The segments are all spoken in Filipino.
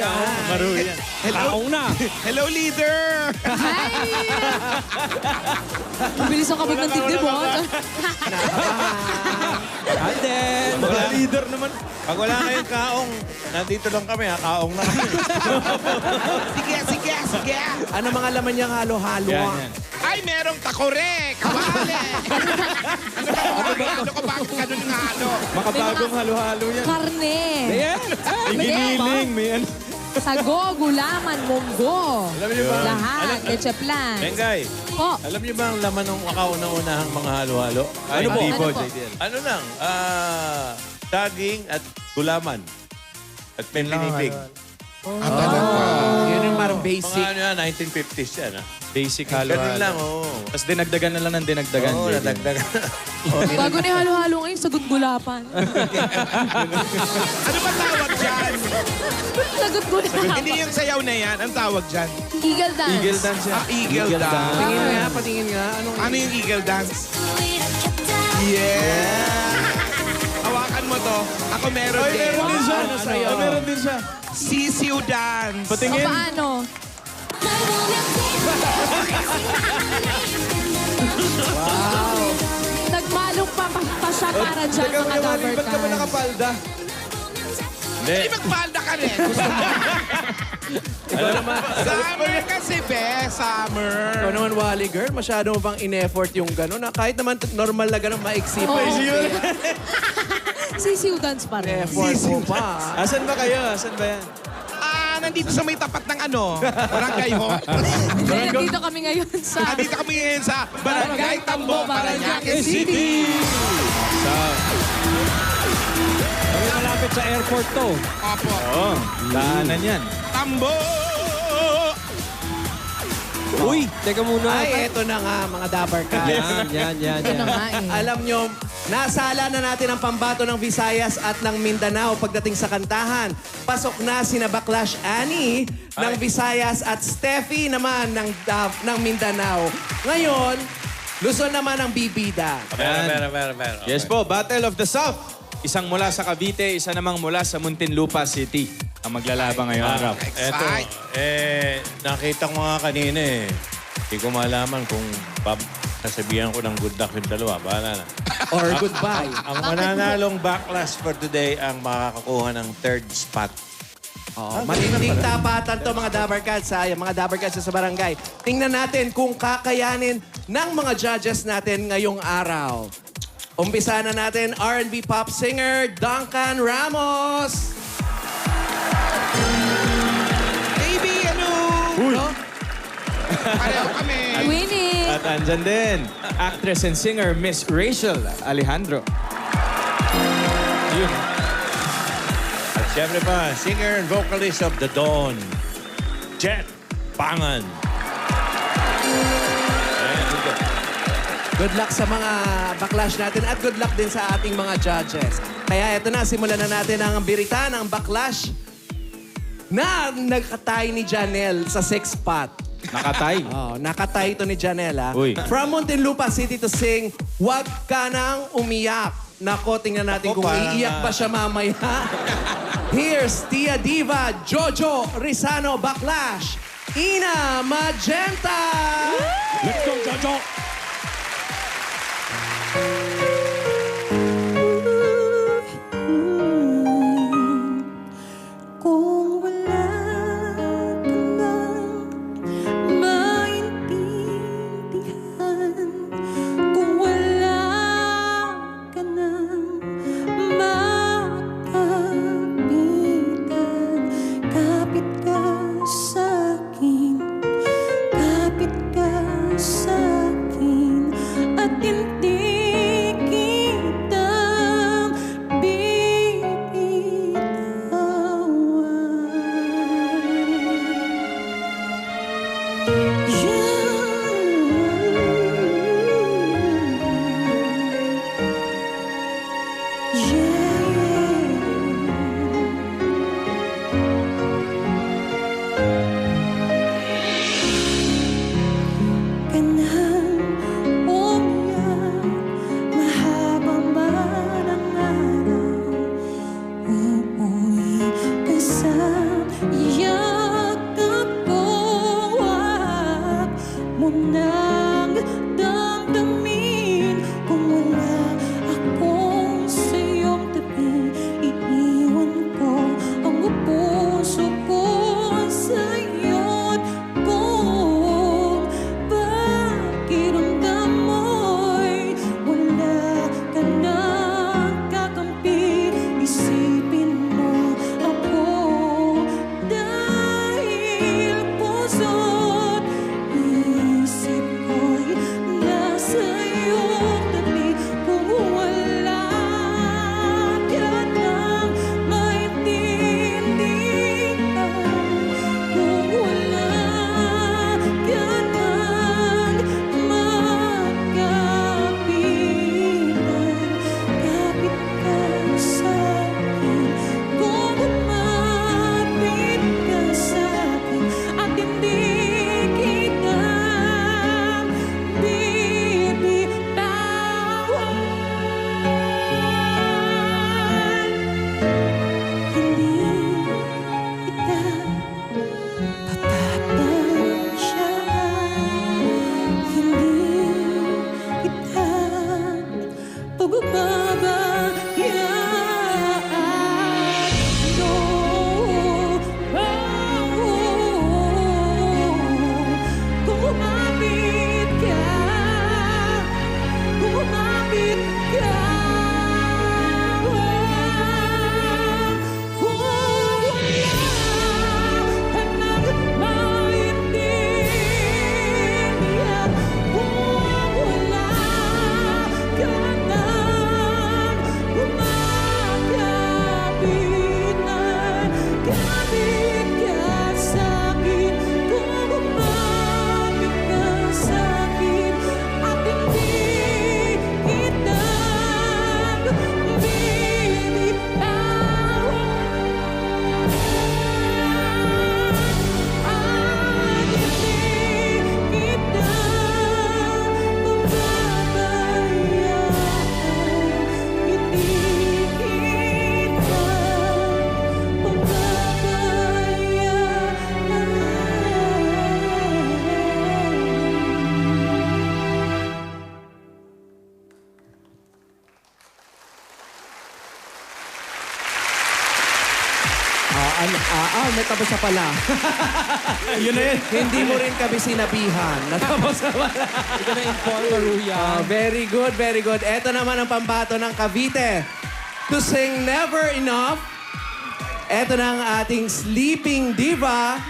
Maruya. Hello na. Hello, leader! Hi! Ang bilis ang kabog ng dibdib, oh. Alden. Wala. Leader naman. Pag wala kayong kaong, nandito lang kami ha. Kaong na kami. Sige. Ano mga laman niyang halo-halo? Yan. Ay, merong takore! Kawali! Ano ka bago ganun yung halo? Makabagong halo-halo yan. Karne. Ayan. May giniling. May ano. Sago, gulaman, munggo. Alam niyo ba? Lahat, kechaplan. Bengay, Po. alam niyo ba ang laman ng makauna-unahang mga halo-halo? Ano po? Ano po? Ano lang, saging at gulaman. At may pinitig. Yun yung parang Mga basic. ano yan, 1950s yan. Basic Ganun halo-halo. lang, oo. Tapos dinagdagan na lang ng dinagdagan. Oo, JD. nadagdagan. Bago ni halo-halo ngayon, sagot gulapan. Ano ba tawag dyan? Sagot gulapan. Hindi yung sayaw na yan. Ang tawag dyan? Eagle dance. Eagle dance yan. Eagle dance. Patingin nga, patingin nga. Ano yung eagle dance? Yeah! Hawakan mo to. Ako meron din. meron din siya. Ano sa'yo? Meron din siya. Sisiw dance. O paano? Nagmalong pa siya para dyan, Teka, mga lover ba't ka ba cars. nakapalda? Hindi. Hindi magpalda ka rin. Gusto mo? Summer kasi, be. Summer. Ikaw naman, Wally girl, masyado mo bang in-effort yung gano'n? Na kahit naman normal na gano'n, maiksi pa. Oo. Sisiw dance pa rin. Effort mo pa. Asan ba kayo? Asan ba yan? Nandito sa may tapat ng ano, Barangay Hall. Hindi, nandito kami ngayon sa... Nandito kami ngayon sa Barangay Tambo, Parañaque City. Kami malapit sa airport to. Opo. Oo. Daanan yan. Tambo! Uy, teka muna. Ay, eto na nga, mga dabar ka. Yan. Ito na nga eh. Alam nyo, nasala na natin ang pambato ng Visayas at ng Mindanao pagdating sa kantahan. Pasok na sina Baclash Annie ng Visayas at Steffi naman ng Mindanao. Ngayon, Luzon naman ang bibida. Pero. Yes po, Battle of the South. Isang mula sa Cavite, isa namang mula sa Muntinlupa City. Ang maglalabang ngayong araw. Eto, nakita ko nga kanina eh. Hindi ko malaman kung sasabihan ko ng good luck yung dalawa. Bahala na. Or goodbye. Ang mananalong backlash for today ang makakakuha ng third spot. Matinding tapatan to mga Dabarkads sa mga Dabarkads sa barangay. Tingnan natin kung kakayanin ng mga judges natin ngayong araw. Umpisa na natin R&B pop singer Duncan Ramos. Baby, ano? No? Pareho kami. Winnie! At andyan din, actress and singer Miss Rachel Alejandro. Yun. At syempre pa, singer and vocalist of The Dawn, Jet Pangan. Good luck sa mga backlash natin at good luck din sa ating mga judges. Kaya eto na, simulan na natin ang birita ng backlash na nagkatay ni Janelle sa sex spot. Nakatay. Oh, nakatay ito ni Janelle, ha? Uy. From Muntinlupa City to sing, "Huwag Ka Nang Umiyak." Nako, tingnan natin Ako, kung parang, iiyak ba siya mamaya. Here's Tia Diva, Jojo Rizano Backlash, Ina Magenta! Let's go, Jojo! Kung wala ka nang maintindihan, kung wala ka nang makapitan, kapit ka sa'kin, kapit ka sa'kin. may tapos na pala. Yun na yun. Hindi mo rin kami sinabihan. Natapos na pala. Ito na inform Maruya. Very good, very good. Ito naman ang pambato ng Cavite. To sing Never Enough. Ito na ang ating sleeping diva.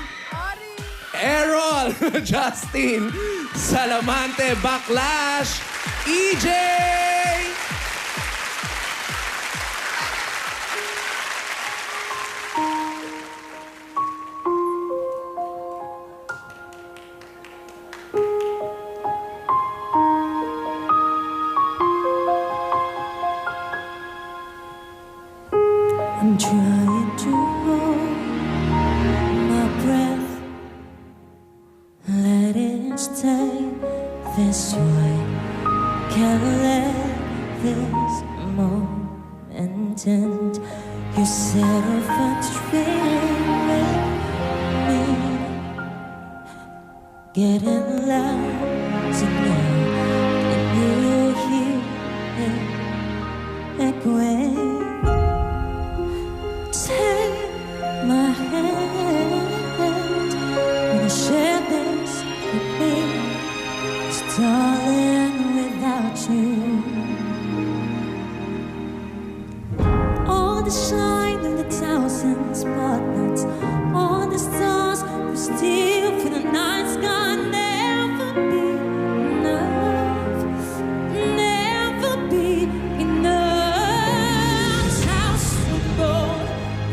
Errol Justin Salamante Backlash EJ! I'm trying to hold my breath, let it stay this way. Can't let this moment end. You said if I'm straight with me, getting lost now, and you hear it echoing. Take my hand when you share this with me. 'Cause darling, without you, all the shine in the thousand spotlights, all the stars we steal for the night sky, never be enough, never be enough. House of gold,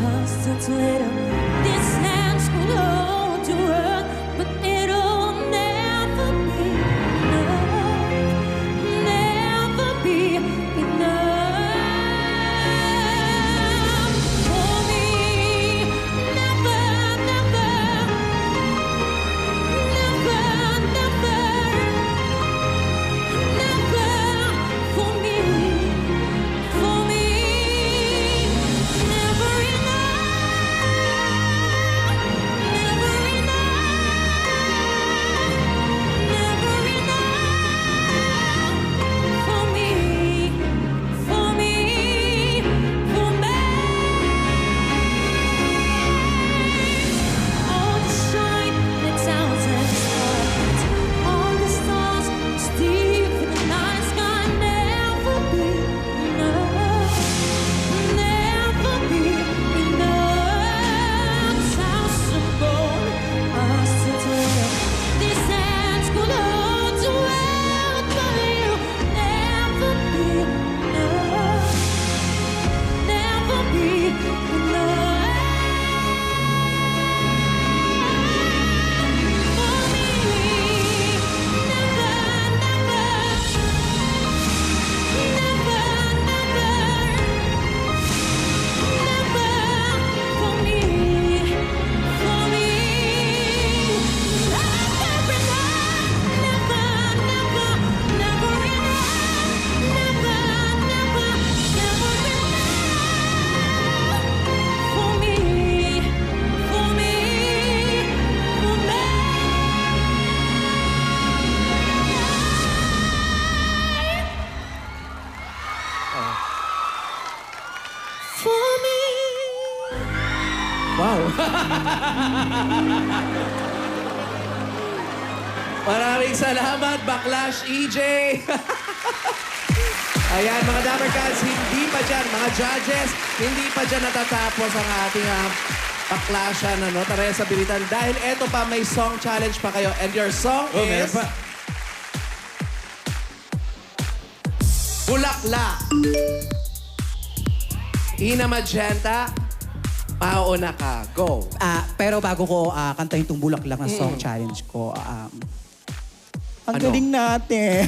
hustled later, this hands could hold your world, but it'll never be enough, never be enough for me. Never, never, never, never, never for me, for me. Never enough, never enough, never enough for me, for me, for me. All the shine in a thousand stars, all the stars steal for the night sky, never be enough, never be enough. House of gold, us to tell. These hands could hold the world, but you'll never be enough, never be enough for me. Never, never, never, never for me, for me. Never enough, never, never, never enough, never, never, never enough for me, for me, for me. For me. Wow. Maraming salamat, Backlash EJ. Ayan, mga Dapper Cats, hindi pa dyan, mga judges, hindi pa dyan natatapos ang ating Backlashan, ano, Teresa Bilitan. Dahil eto pa, may song challenge pa kayo. And your song is... Bulaklak. Ina Magenta, mauna ka. Go. Pero bago ko kantahin itong bulaklak na song challenge ko, ang Ano? galing natin.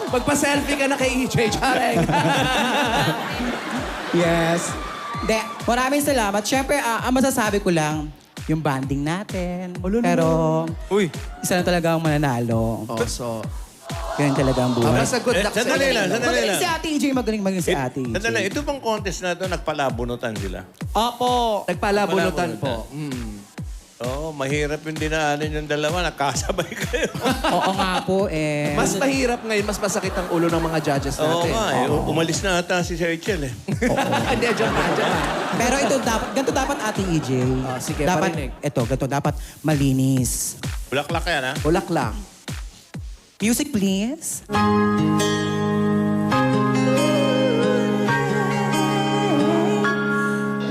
Magpa-selfie ka na kay EJ, Chareng. Yes. De, maraming salamat. Siyempre, ang masasabi ko lang, yung banding natin. Pero, Uy, isa na talaga ang mananalo. Oh, so, Ganyan talaga ang buhay. basta good luck sa Sandali lang, inyo. sandali Magaling lang. si Ate EJ, magaling si Ate EJ. Sandali, ito bang contest na ito, nagpalabunutan sila? Opo. Nagpalabunutan po. Oo, mahirap yung dinaanan yung dalawa. Nakasabay kayo. Oo nga po eh. Mas mahirap ngayon, mas masakit ang ulo ng mga judges Oo natin. nga eh. Umalis na ata si Sir Rachel eh. Hindi, joke lang, joke lang. Pero ito dapat, ganito dapat Ate EJ. Sige, dapat, parinig. ito, ganito dapat malinis. Bulaklak yan ha? Ulak lang. Music please.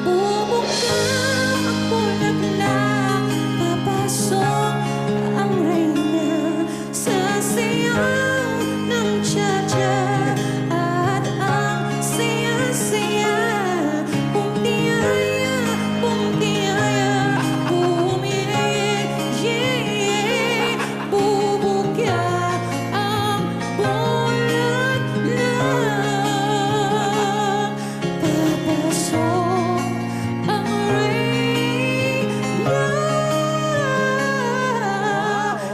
Bumuka ang bulaklak, papasok ang reyna sa sayaw ng cha-cha at ang saya-saya. Bumtiyaya, bumtiyaya, bumiyaya, bubuka ang bulaklak. Papasok ang reyna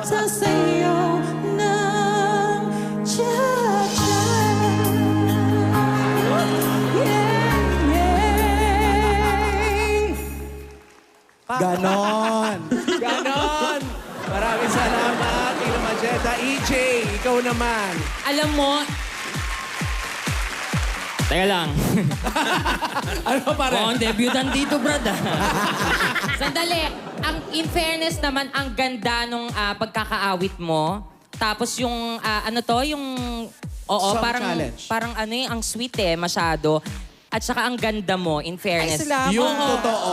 sa sayaw ng cha-cha. Ganon. Ganon! Maraming salamat, Ina Magenta. EJ, ikaw naman. Alam mo, teka lang. Ano pa rin? Mukhang debutant dito, brad. Sandali. In fairness naman, ang ganda nung pagkakaawit mo. Tapos yung, yung... Oo, Song parang, challenge. parang ang sweet masyado. At saka ang ganda mo, in fairness. Yung totoo.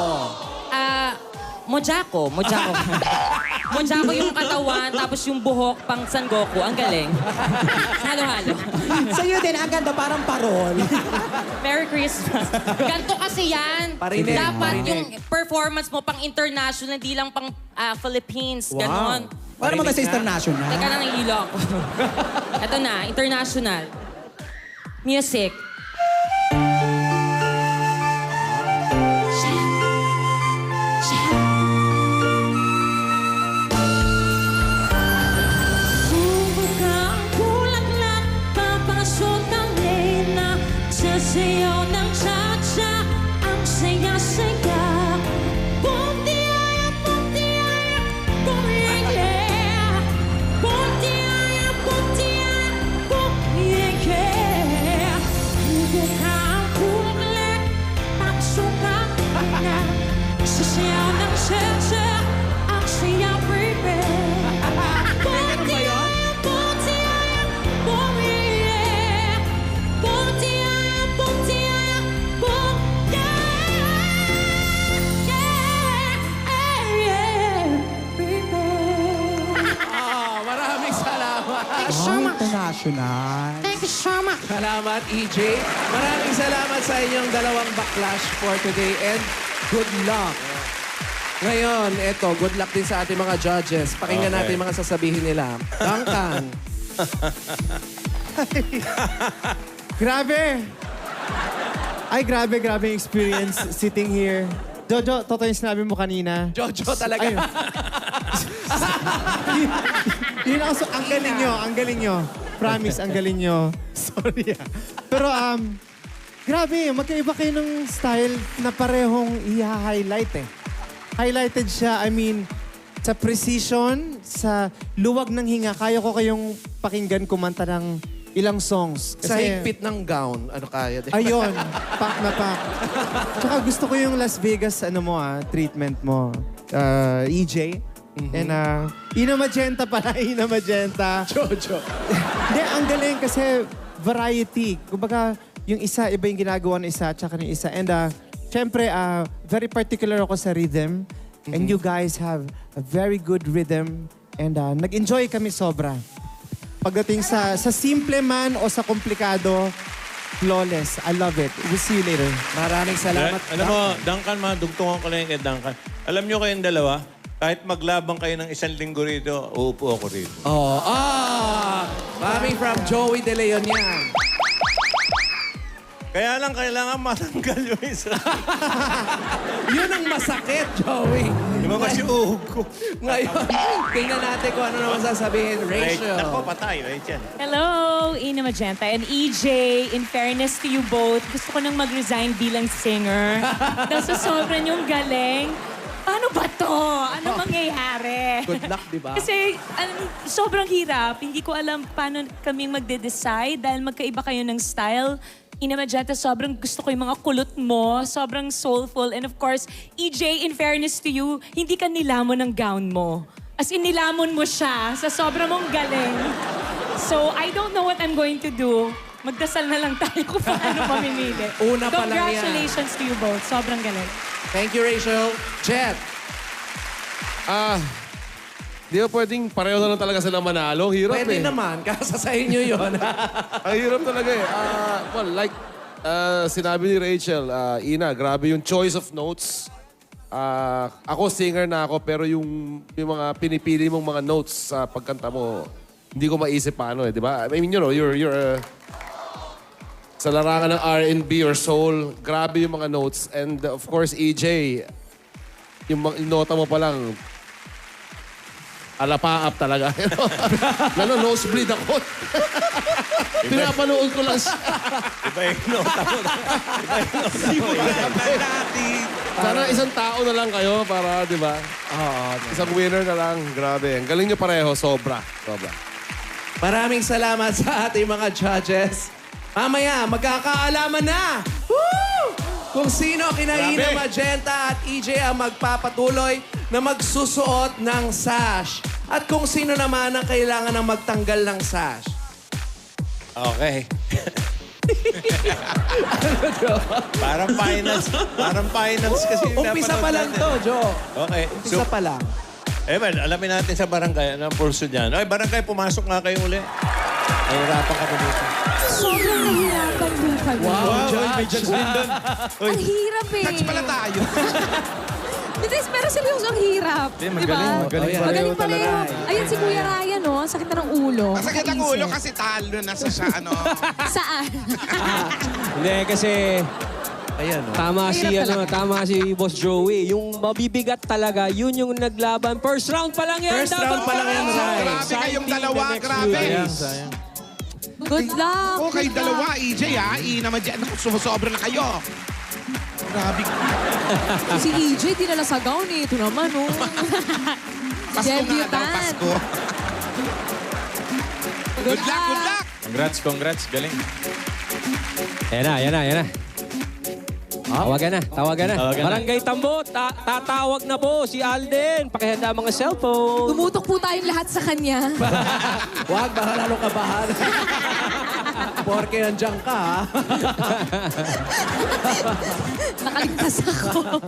Mojako. Mojako yung katawan, tapos yung buhok pang San Goku. Ang galing. Halo-halo. Sa'yo din, ang ganda parang parol. Merry Christmas. Ganto kasi yan. Parinig, Dapat parinig. yung performance mo pang international, hindi lang pang Philippines. Ganon. Para mo kasi international. Teka lang, nahihilo ako. Ito na, international. Music. Bumuka ang bulaklak, papasok ang reyna sa sayaw ng cha-cha, ang saya-saya. Bumtiyaya, bumtiyaya, bumiyaya. Bumtiyaya, bumtiyaya, bumiyaya. Bumuka ang bulaklak, papasok ang reyna sa sayaw ng cha-cha, ang saya-saya. Maraming salamat. International. Salamat, EJ. Maraming salamat sa inyong dalawang backlash for today and good luck. Ngayon, eto, good luck din sa ating mga judges. Pakinggan Okay. natin mga sasabihin nila. Duncan. Grabe! Ay, grabe yung experience sitting here. Jojo, totoo yung sinabi mo kanina. Jojo talaga. Ayun. Yun ako, ang galing nyo. Promise, ang galing nyo. Sorry Pero, grabe, magkaiba kayo ng style na parehong i-highlight eh. Highlighted siya, I mean, sa precision, sa luwag ng hinga, kaya ko kayong pakinggan kumanta ng ilang songs. Sa higpit ng gown, ano kaya? Ayun, pack na pack. Tsaka gusto ko yung Las Vegas, treatment mo. EJ. And Ina Magenta pala, Ina Magenta. Jojo. Hindi, ang galing kasi variety. Kumbaga, yung isa, iba yung ginagawa ng isa, tsaka ng isa. And syempre, very particular ako sa rhythm. And you guys have a very good rhythm. And nag-enjoy kami sobra. Pagdating sa simple man o sa komplikado, flawless. I love it. We'll see you later. Maraming salamat. Alam mo, Duncan, madugtungan ko lang kay Duncan. Alam nyo kayong dalawa, kahit maglabang kayo ng isang linggo rito, uupo ako rito. Oh, coming from Joey De Leon yan. Kaya lang kailangan matanggal yung isa. Yun ang masakit, Joey. Lumabas yung uhog ko. Ngayon, tingnan natin kung ano naman sasabihin. Rachel. Ako, patay. Rachel. Hello, Ina Magenta and EJ. In fairness to you both, gusto ko nang mag-resign bilang singer. Dahil sa sobrang yung galing. Paano ba to? Ano good luck, di ba? Kasi sobrang hirap. Hindi ko alam paano kami magde-decide dahil magkaiba kayo ng style. Ina Magenta, sobrang gusto ko yung mga kulot mo. Sobrang soulful. And of course, EJ, in fairness to you, hindi ka nilamon ng gown mo. As in, nilamon mo siya sa sobrang mong galing. So, I don't know what I'm going to do. Magdasal na lang tayo kung paano mamimili. Una pa lang yan. Congratulations to you both. Sobrang galing. Thank you, Rachel. Jet. Di ba pwedeng pareho na lang talaga sila manalo? Ang hirap Pwede eh. naman, kasa sa inyo yun. Ang hirap talaga eh. Well, like sinabi ni Rachel, Ina, grabe yung choice of notes. Ako, singer na ako, pero yung mga pinipili mong mga notes sa pagkanta mo, hindi ko maisip paano eh, di ba? I mean, you know, you're sa larangan ng R&B or soul, grabe yung mga notes. And of course, EJ, yung nota mo pa lang, alapaap talaga. Lalo, nosebleed ako. Pinapanood ko lang siya. Iba yung nota mo. Sana isang tao na lang kayo para, di ba? Isang winner na lang. Grabe. Ang galing nyo pareho. Sobra. Sobra. Maraming salamat sa ating mga judges. Mamaya, magkakaalaman na! Woo! Kung sino kinaina Magenta at EJ ang magpapatuloy na magsusuot ng sash. At kung sino naman ang kailangan ng magtanggal ng sash. Okay. Parang finance kasi yung Umpisa pa lang to, Joe. Okay. Umpisa pa lang. Well, alamin natin sa barangay, anong pulso dyan. Ay, barangay, pumasok nga kayo uli. Nahirapan ka pa dito. Sobrang nahihirapan din kami. May judge din doon. Ang hirap eh. Judge pala tayo. Pero seryoso, ang hirap. Magaling pareho. Ayun si Kuya Ryan, no? Sakit na ng ulo. Masakit ang ulo kasi talo na sa ano. Saan? Hindi, kasi Ayan, no? tama si Boss Joey. Yung mabibigat talaga, yun yung naglaban. First round pa lang yan. First round pa lang yan, Rai. Grabe kayong dalawa, grabe. Good luck. Okay, dalawa, EJ ha. Naman dyan. Sumusobra na kayo. Grabe. Si EJ, dinala sa gown eh. Ito naman, oh. Pasko nga daw, Pasko. Good luck, good luck. Congrats. Galing. Yan na. Tawagan na. Barangay Tambo, tatawag na po si Alden. Pakihanda mga cellphone. Tumutok po tayong lahat sa kanya. Huwag, baka lalo kabahan. Porke nandiyan ka, ha? Nakaligtas ako.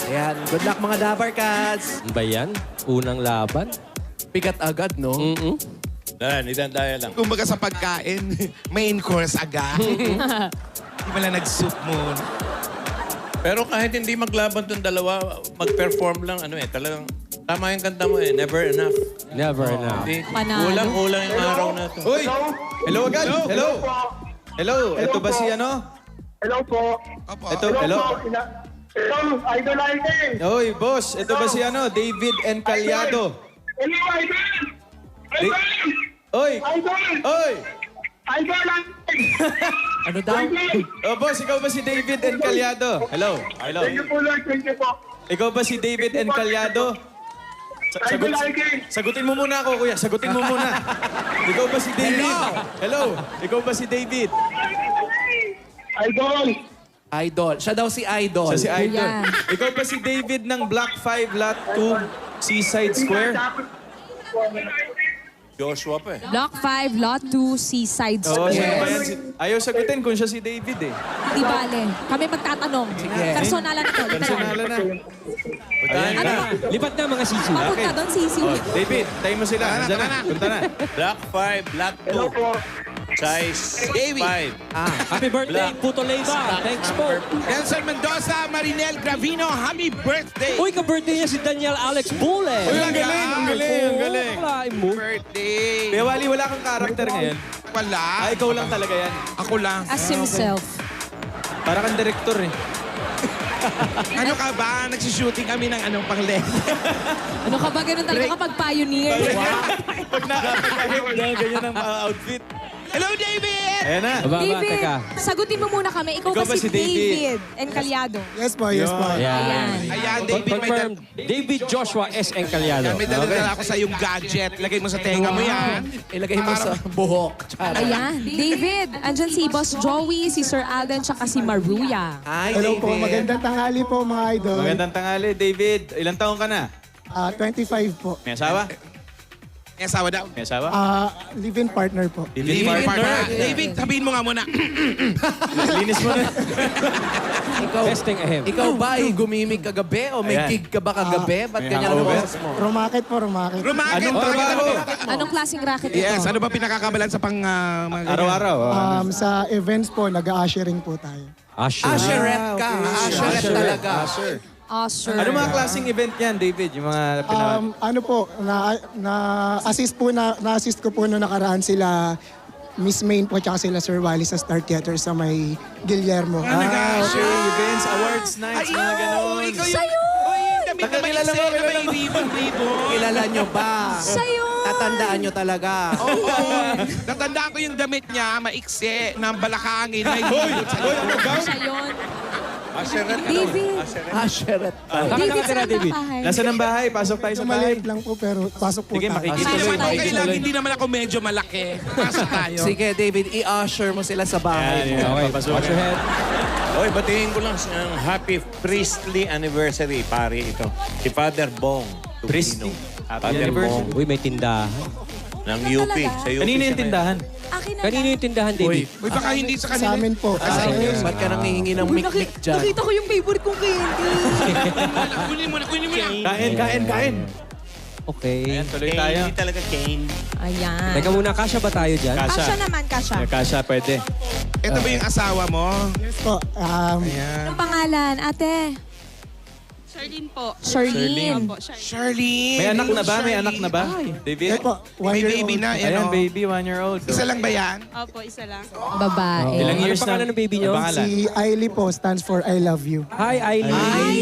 Ayan, good luck mga Dabar Cats. Ano ba yan? Unang laban? Pikat agad, no? Dan, idandaya lang. Kumbaga sa pagkain, main course agad. Hindi pala nag-soup moon. Pero kahit hindi maglaban tong dalawa, mag-perform lang, talagang tama yung kanta mo eh. Never enough. Never enough. Hindi, Panalo. kulang yung araw na to. Uy! Hello agad! Hello! Ito ba si ano? Hello po. Hello? Hello, Idol Idol. Oy, boss! Ito ba si ano? David Encaliado. Hello, Idol. Idol. Oy! Idol. Oy! Idol. Ano daw? Oh, boss, ikaw ba si David Encaliado? Hello? Thank you po, Lord. Thank you po. Ikaw ba si David Encaliado? Sagutin mo muna ako, kuya. Sagutin mo muna. Ikaw ba si David? Hello? Ikaw ba si David? Idol. Idol. Siya daw si Idol. Siya si Idol. Yan. Ikaw ba si David ng Block 5, Lot 2, Seaside Square? Joshua pa eh. Block 5, Lot 2, Seaside Oo, Square. siya ba yan? Ayaw sagutin kung siya si David eh. Di bale. Kami magtatanong. Personalan ito. Personalan na. Ayan Ano na. ba? Lipat na mga sisi. Papunta doon, Sisi. Oh, David, tayo mo sila. Nandiyan na. Punta na. Black 5, Black 2. Size 5. Happy birthday, Puto Leyva. Thanks po. Nelson Mendoza, Marinel Gravino, happy birthday. Uy, ka-birthday niya si Daniel Alex Bule. Uy, ang galing, ang galing, ang galing. Walain mo. Birthday. Kuya Wally, wala kang karakter ngayon. Wala. Ikaw lang talaga yan. Ako lang. As himself. Para kang director eh. Ano ka ba? Nagsishooting kami ng anong pang-led. Ano ka ba? Ganun talaga kapag pioneer. Pag nakakahip na ganyan ang outfit. Hello, David! Ayan na. David, teka. sagutin mo muna kami. Ikaw ba si David Encaliado? Yes po. Ayan. Ayan. Ayan, David, Confirmed. David Joshua S. Encaliado. may dala ako sa yung gadget. Lagay mo sa tenga mo yan. Ilagay mo sa buhok. Ayan. David, andyan si Boss Joey, si Sir Alden, tsaka si Maruya. Ay, Hello David. po, magandang tanghali po mga idol. Magandang tanghali, David. Ilang taong ka na? 25 po. May asawa? May asawa daw. May asawa? Live-in partner po. Live-in partner. David, sabihin mo nga muna. Linis mo na. Testing ahead. Ikaw ba ay gumimik kagabi o may Ayan. gig ka ba kagabi? Ba't May ganyan ang hangover? boses mo? Rumakit po, rumakit. Rumakit. Anong trabaho? Anong klaseng racket ito? Yes, ano ba pinakakabalan sa pang... mga ganyan? Araw-araw. Sa events po, nag-ushering po tayo. Usher. Usherette ka. Usherette talaga. Sir. Ano mga klaseng event yan, David? Yung mga Ano po, na-assist po na-assist ko po noong nakaraan sila Miss Main po tsaka sila Sir Wally sa Star Theater sa may Guillermo. okay. Events, awards, nights, mga ganon. Ikaw yung... Uy, damit na may Nakakilala mo, na may ribbon. Kilala nyo ba? Sa'yo! Tatandaan nyo talaga. Oo. Natandaan ko yung damit niya, maiksi, ng balakangin. May ribbon sa Siya yun. Usherette. David. Usherette. David, saan David? ang bahay? Nasaan ang bahay? Pasok tayo sa bahay. Maliit lang po pero pasok po Sige, tayo. makikituloy. Okay lang, hindi naman ako medyo malaki. Pasok tayo. Sige, David, i-usher mo sila sa bahay mo. Okay, watch your head. Oy, batiin ko lang ang happy priestly anniversary, pare ito. Si Father Bong. Priestly. Father anniversary. Bong Uy, may tindahan. ng UP. Sa UP Kanino siya yung tindahan? Akin na Kanino yung tindahan, David? Uy, baka hindi sa Sa kanila. amin po. Ba't ka nangihingi ng mikmik dyan? Nakita ko yung favorite kong candy. Kunin mo na, kunin mo na. Kain. Okay. Ayan, tuloy ngayon. tayo. Hindi talaga cane. Ayan. Teka muna, kasya ba tayo dyan? Kasha naman, kasha. Kasha, pwede. Ito ba yung asawa mo? Yes po. Anong pangalan, ate? Charlene po. Charlene. Charlene. May anak na ba? May anak na ba? David? Yes po. May baby na. Ayan, Ano? baby, 1-year-old. Isa lang ba yan? Opo, isa lang. Babae. Ilang Ano years pangalan na? ng baby nyo? Ang pangalan? Si Ailey po stands for I love you. Hi, Aileen. Ay,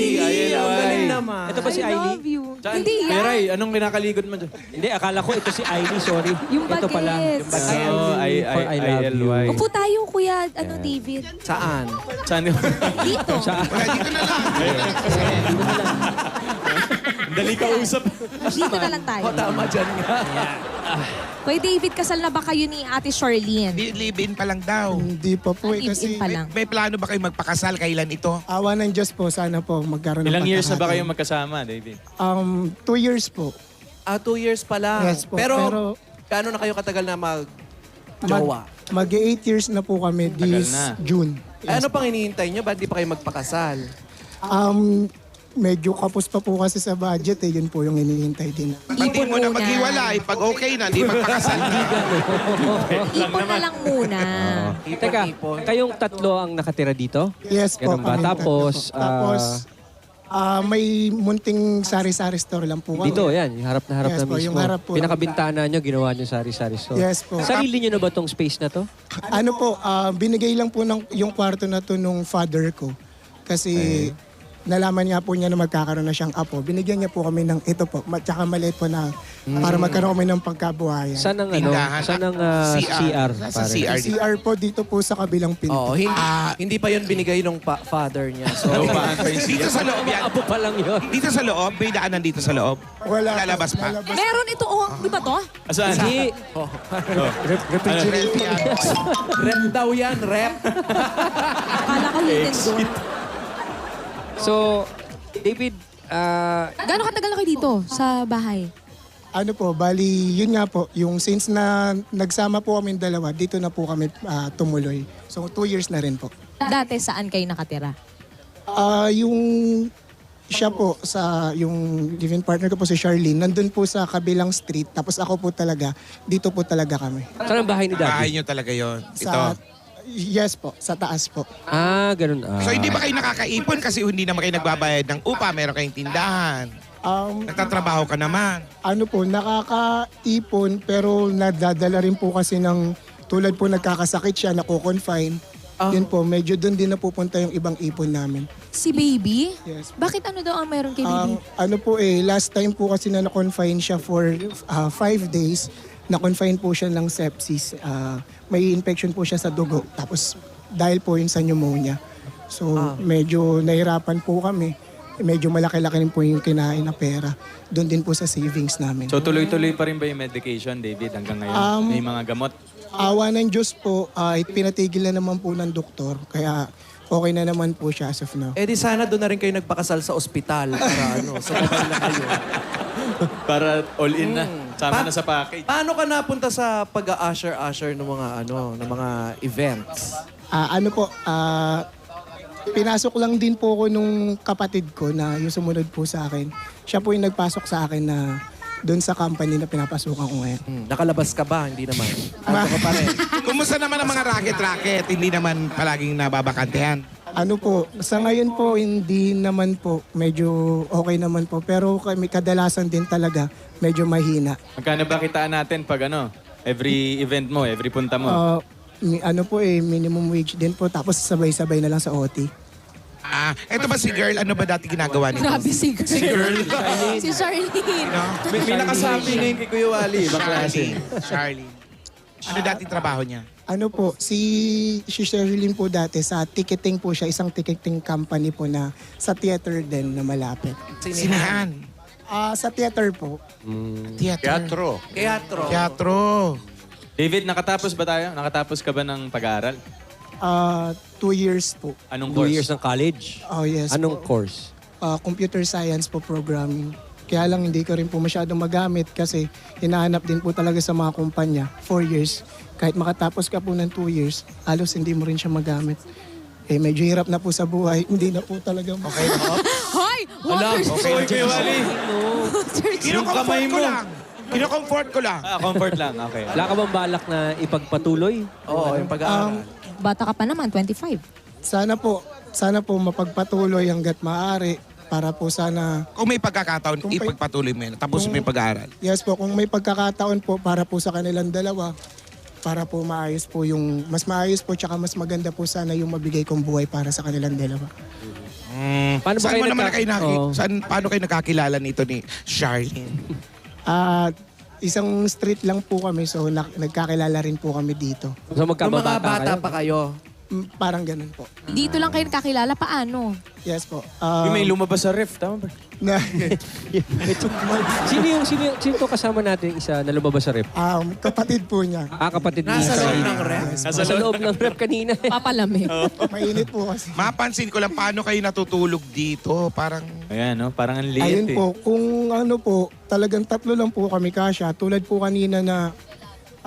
ang galing naman. Ito ba si I Aileen? love you. Saan? Hindi yan. Meray, anong kinakaligod mo dyan? Hindi, akala ko ito si Aileen, sorry. Yung Ito pala. bagets. Yung bagets. Oh, For I love you. I-L-Y. Upo tayo, Kuya David. Saan? Saan yun? Dito. Wala, dito na lang. Dali ka usap. Dito na lang tayo. Tama dyan nga. Kuya David, kasal na ba kayo ni Ate Charlene? Live-in pa lang daw. Hindi pa po Live-in kasi pa lang. May plano ba kayo magpakasal? Kailan ito? awa ng Diyos po. Sana po magkaroon ng Ilang years na ba pagkakataon. kayo magkasama, David? 2 years po. 2 years pa lang. Yes po, Pero, pero- gaano na kayo katagal na mag-jowa? Mag-8 years na po kami this na. June. Ay, ano pang hinihintay nyo? Ba't di pa kayo magpakasal? Medyo kapos pa po kasi sa budget eh. Yun po yung hinihintay din. Hindi mo na maghiwalay. Pag okay na, di magpakasal na. Ipon na lang muna. Teka, kayong tatlo ang nakatira dito? Yes po. Ganun ba? kami Tapos, tatlo po. Tapos, may munting sari-sari store lang po kami. dito, yan, yung harap na harap Yes na po, mismo. yung harap po. Pinakabintana nyo, ginawa nyo sari-sari store. Yes po. Sarili nyo na ba tong space na to? Ano po, binigay lang po yung kwarto na to nung father ko. Kasi nalaman niya po niya na magkakaroon na siyang apo. Binigyan niya po kami ng ito po, tsaka maliit po na para magkaroon kami ng pagkabuhayan. Saan ang ano? Tindahan. Saan ang CR? Nasa pare? CR. CR po dito po sa kabilang pinto. Oo, hindi pa yun binigay nung father niya. So, Dito sa loob yan. Apo pa lang yun. Dito sa loob, may daanan dito sa loob. Wala. Lalabas pa. Meron ito, di ba to? Saan? Hindi. Refrigerator. rep daw yan, rep. Akala ko hidden doon. So, David, Gano'ng katagal na kayo dito sa bahay? Ano po, bali, yun nga po, yung since na nagsama po kami dalawa, dito na po kami tumuloy. So, 2 years na rin po. Dati saan kayo nakatira? Yung siya po, yung living partner ko po si Charlene, nandun po sa kabilang street. Tapos ako po talaga, dito po talaga kami. saan ang bahay ni Bahay Daddy? nyo talaga yon. Sa, Ito. yes po, sa taas po. Ganun. So hindi ba kayo nakakaipon kasi hindi naman kayo nagbabayad ng upa, meron kayong tindahan. Nagtatrabaho ka naman. Ano po, nakakaipon pero nadadala rin po kasi ng tulad po nagkakasakit siya, nako-confine. Yun po, medyo doon din napupunta yung ibang ipon namin. Si Baby? Yes. Bakit ano daw ang meron kay Baby? Ano po last time po kasi na na-confine siya for 5 days, na-confine po siya ng sepsis. May infection po siya sa dugo. Tapos dahil po yun sa pneumonia. So medyo nahirapan po kami. medyo malaki-laki rin po yung kinain na pera. Doon din po sa savings namin. So tuloy-tuloy pa rin ba yung medication, David, hanggang ngayon? May mga gamot? Awa ng Diyos po, pinatigil na naman po ng doktor. Kaya okay na naman po siya as of now. Eh di sana doon na rin kayo nagpakasal sa ospital para sabay na kayo. Para all-in na. Sama na sa package. Paano ka napunta sa pag-usher ng mga events? Pinasok lang din po ako nung kapatid ko na yung sumunod po sa akin. Siya po yung nagpasok sa akin na doon sa company na pinapasukan ko ngayon. Nakalabas ka ba? Hindi naman. Ano ka pa rin? Kumusta naman ang mga racket-racket? Hindi naman palaging nababakantehan. Sa ngayon po, hindi naman po. Medyo okay naman po. Pero kami kadalasan din talaga, medyo mahina. Magkano ba kitaan natin pag every event mo, every punta mo? Minimum wage din po. Tapos sabay-sabay na lang sa OT. Eto ba si girl? Ano ba dati ginagawa nito? Grabe si girl. Si girl? Si Charlene. May nakasabi na yung kay Kuya Wally, baklase. Charlene. Ano dati trabaho niya? Si Sherilyn po dati sa ticketing po siya, isang ticketing company po na sa theater din na malapit. Sinahan? Sa theater po. Teatro. Teatro. David, nakatapos ba tayo? Nakatapos ka ba ng pag-aaral? 2 years po. Anong 2 course? years ng college? Oh, yes Anong po. course? Computer science po programming. Kaya lang hindi ko rin po masyadong magamit kasi hinahanap din po talaga sa mga kumpanya 4 years. Kahit makatapos ka po ng 2 years, halos hindi mo rin siya magamit. Medyo hirap na po sa buhay. Hindi na po talaga Okay na. Hoy! Okay, Kuya Wally. Kino-comfort ko lang. Kino-comfort ko lang. Comfort lang, okay. Wala ka bang balak na ipagpatuloy? Oo, yung pag-aaral. Bata ka pa naman, 25. Sana po mapagpatuloy hanggat maaari para po sana... Kung may pagkakataon, ipagpatuloy mo yan. Tapos may pag-aaral. Yes po, kung may pagkakataon po para po sa kanilang dalawa, para po maayos po yung... Mas maayos po tsaka mas maganda po sana yung mabigay kong buhay para sa kanilang dalawa. Paano kayo nakakilala nito ni Charlene? Isang street lang po kami, so nagkakilala rin po kami dito. So Nung mga bata pa kayo? Parang ganun po. Dito lang kayo nakakilala, paano? Yes po. May lumabas sa ref, tama ba? Sino to kasama natin yung isa na lumabas sa rep? Kapatid po niya. Kapatid niya. Nasa loob ng ref. Nasa loob ng rep kanina. Papalamig. Mainit po kasi. Mapansin ko lang paano kayo natutulog dito. Parang... Ayan, no? Parang ang liit Ayun po, kung talagang 3 lang po kami kasya. Tulad po kanina na,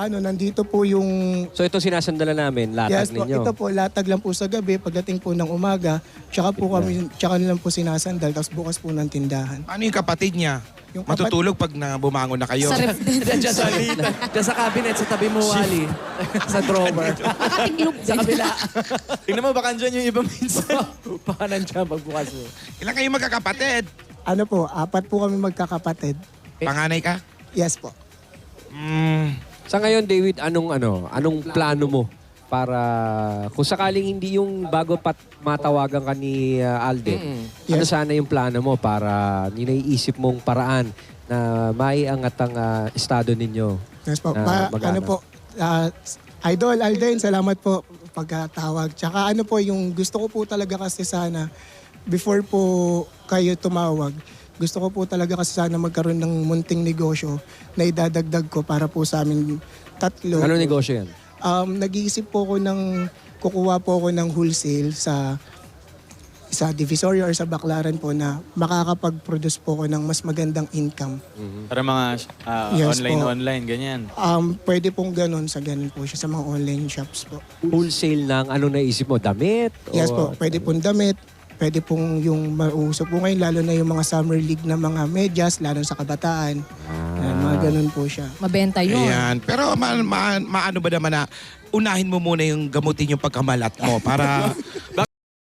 nandito po yung... So ito sinasandalan namin, latag Yes po, ninyo. ito po, latag lang po sa gabi. Pagdating po ng umaga, tsaka nilang po sinasandal, tapos bukas po ng tindahan. Ano yung kapatid niya? Matutulog pag bumangon na kayo. Sa ref din. Diyan sa cabinet, sa tabi mo, Wally. Sa drawer. Nakatiklop Sa kabila. Tingnan mo, baka andyan yung ibang minsan. Baka nandiyan magbukas mo. Ilan kayo magkakapatid? 4 po kami magkakapatid. Panganay ka? Yes po. Sa ngayon, David, anong plano mo para kung sakaling hindi yung bago matawagan ka ni Alden, ano sana yung plano mo para naiisip mong paraan na maiangat ang estado ninyo? Yes po. na mag-anak? Idol, Alden, salamat po pagkatawag. Tsaka yung gusto ko po talaga kasi sana, before po kayo tumawag, gusto ko po talaga kasi sana magkaroon ng munting negosyo na idadagdag ko para po sa amin 3. Anong negosyo yan? Nag-iisip po ako kukuha po ako ng wholesale sa Divisoria or sa Baclaran po na makakapag-produce po ako ng mas magandang income. Para mga Yes online, ganyan. Pwede pong ganun po siya sa mga online shops po. Wholesale ng anong naisip mo? Damit? Yes O- po, pwede pong damit. Pwede pong yung mauso po ngayon, lalo na yung mga summer league na mga medyas, lalo sa kabataan. Yan, mga ganun po siya. Mabenta yun. Ayan. Pero maano ba naman na unahin mo muna yung gamutin yung pagkamalat mo para